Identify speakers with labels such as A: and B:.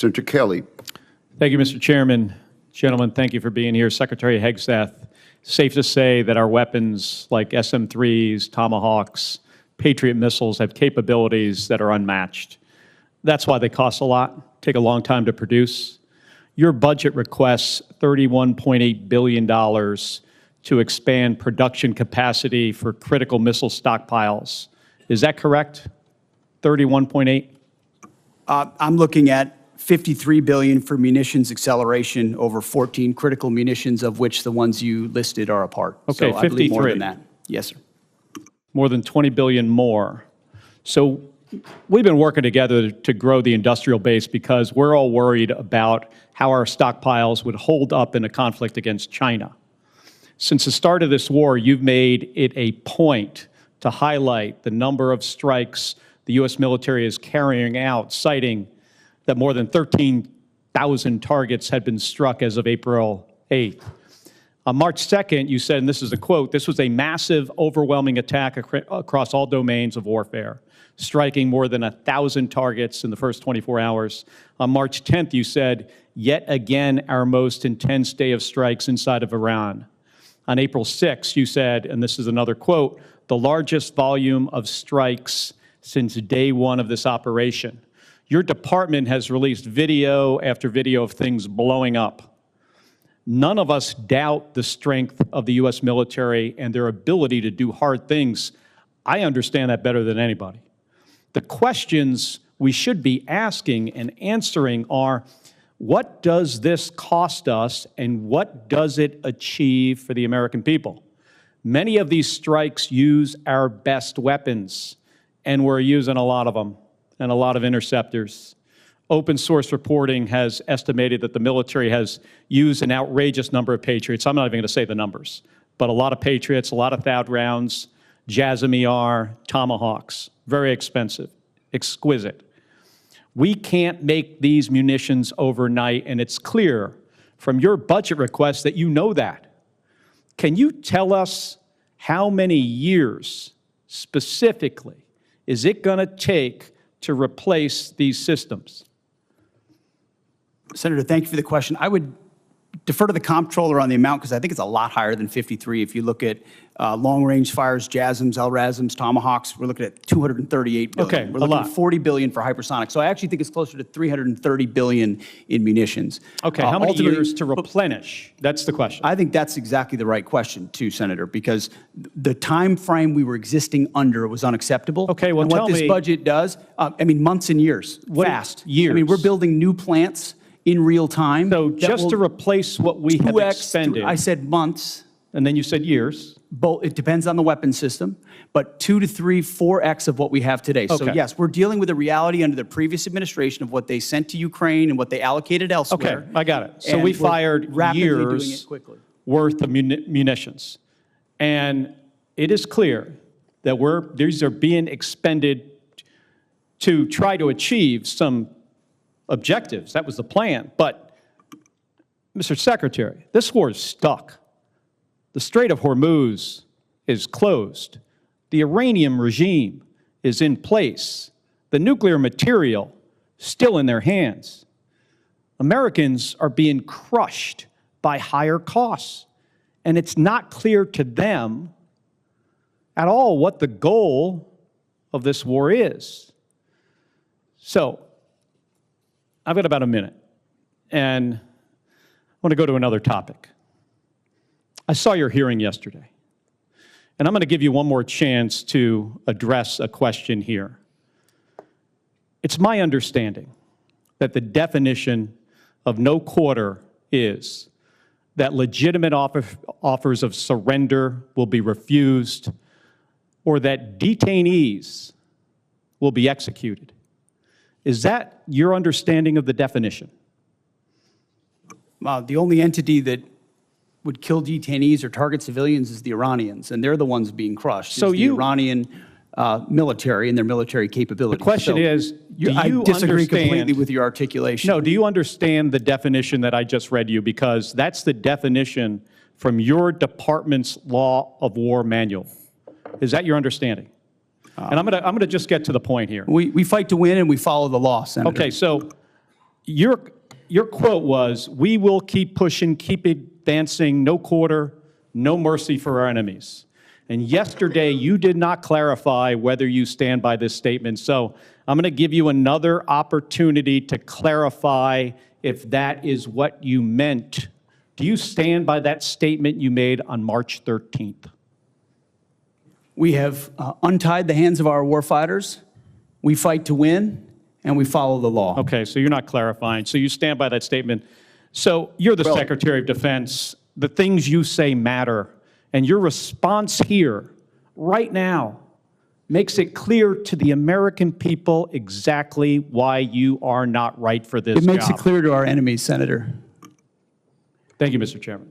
A: Senator Kelly.
B: Thank you, Mr. Chairman. Gentlemen, thank you for being here. Secretary Hegseth, safe to say that our weapons like SM-3s, Tomahawks, Patriot missiles have capabilities that are unmatched. That's why they cost a lot, take a long time to produce. Your budget requests $31.8 billion to expand production capacity for critical missile stockpiles. Is that correct? 31.8?
C: I'm looking at $53 billion for munitions acceleration over 14 critical munitions, of which the ones you listed are a part.
B: Okay,
C: so I believe
B: 53.
C: more than that. Yes, sir.
B: More than 20 billion more. So we've been working together to grow the industrial base because we're all worried about how our stockpiles would hold up in a conflict against China. Since the start of this war, you've made it a point to highlight the number of strikes the U.S. military is carrying out, citing that more than 13,000 targets had been struck as of April 8th. On March 2nd, you said, and this is a quote, "This was a massive, overwhelming attack across all domains of warfare, striking more than 1,000 targets in the first 24 hours. On March 10th, you said, "Yet again, our most intense day of strikes inside of Iran." On April 6th, you said, and this is another quote, "The largest volume of strikes since day one of this operation." Your department has released video after video of things blowing up. None of us doubt the strength of the U.S. military and their ability to do hard things. I understand that better than anybody. The questions we should be asking and answering are, what does this cost us and what does it achieve for the American people? Many of these strikes use our best weapons, and we're using a lot of them and a lot of interceptors. Open source reporting has estimated that the military has used an outrageous number of Patriots. I'm not even going to say the numbers, but a lot of Patriots, a lot of THAAD rounds, JASSM-ER, Tomahawks, very expensive, exquisite. We can't make these munitions overnight, and it's clear from your budget request that you know that. Can you tell us how many years specifically is it going to take to replace these systems?
C: Senator, thank you for the question. I would defer to the comptroller on the amount because I think it's a lot higher than 53. If you look at long-range fires, JASSMs, LRASMs, Tomahawks, we're looking at $238 billion.
B: Okay,
C: we're looking at $40 billion for hypersonic. So I actually think it's closer to $330 billion in munitions.
B: Okay, how many years to replenish? That's the question.
C: I think that's exactly the right question, too, Senator, because the time frame we were existing under was unacceptable.
B: Okay, well,
C: and what this budget does, I mean, months and years, fast.
B: Years?
C: I mean, we're building new plants in real time.
B: So just to replace what we have expended.
C: I said months.
B: And then you said years.
C: Both, it depends on the weapon system, but 2 to 3, 4x of what we have today. Okay. So yes, we're dealing with a reality under the previous administration of what they sent to Ukraine and what they allocated elsewhere.
B: Okay, I got it. So we fired years worth of munitions. And it is clear that these are being expended to try to achieve some objectives. That was the plan. But, Mr. Secretary, this war is stuck. The Strait of Hormuz is closed. The Iranian regime is in place. The nuclear material still in their hands. Americans are being crushed by higher costs. And it's not clear to them at all what the goal of this war is. So, I've got about a minute, and I want to go to another topic. I saw your hearing yesterday, and I'm going to give you one more chance to address a question here. It's my understanding that the definition of no quarter is that legitimate offers of surrender will be refused or that detainees will be executed. Is that your understanding of the definition?
C: The only entity that would kill detainees or target civilians is the Iranians, and they're the ones being crushed. So the Iranian military and their military capabilities.
B: The question is,
C: I disagree completely with your articulation.
B: No, do you understand the definition that I just read you? Because that's the definition from your department's Law of War manual. Is that your understanding? And I'm going to just get to the point here.
C: We fight to win and we follow the law, Senator.
B: Okay, so Your quote was, "We will keep pushing, keep advancing, no quarter, no mercy for our enemies." And yesterday, you did not clarify whether you stand by this statement. So I'm going to give you another opportunity to clarify if that is what you meant. Do you stand by that statement you made on March 13th?
C: We have untied the hands of our warfighters. We fight to win, and we follow the law.
B: Okay, so you're not clarifying. So you stand by that statement. So you're the Secretary of Defense. The things you say matter. And your response here, right now, makes it clear to the American people exactly why you are not right for this job.
C: It makes it clear to our enemies, Senator.
B: Thank you, Mr. Chairman.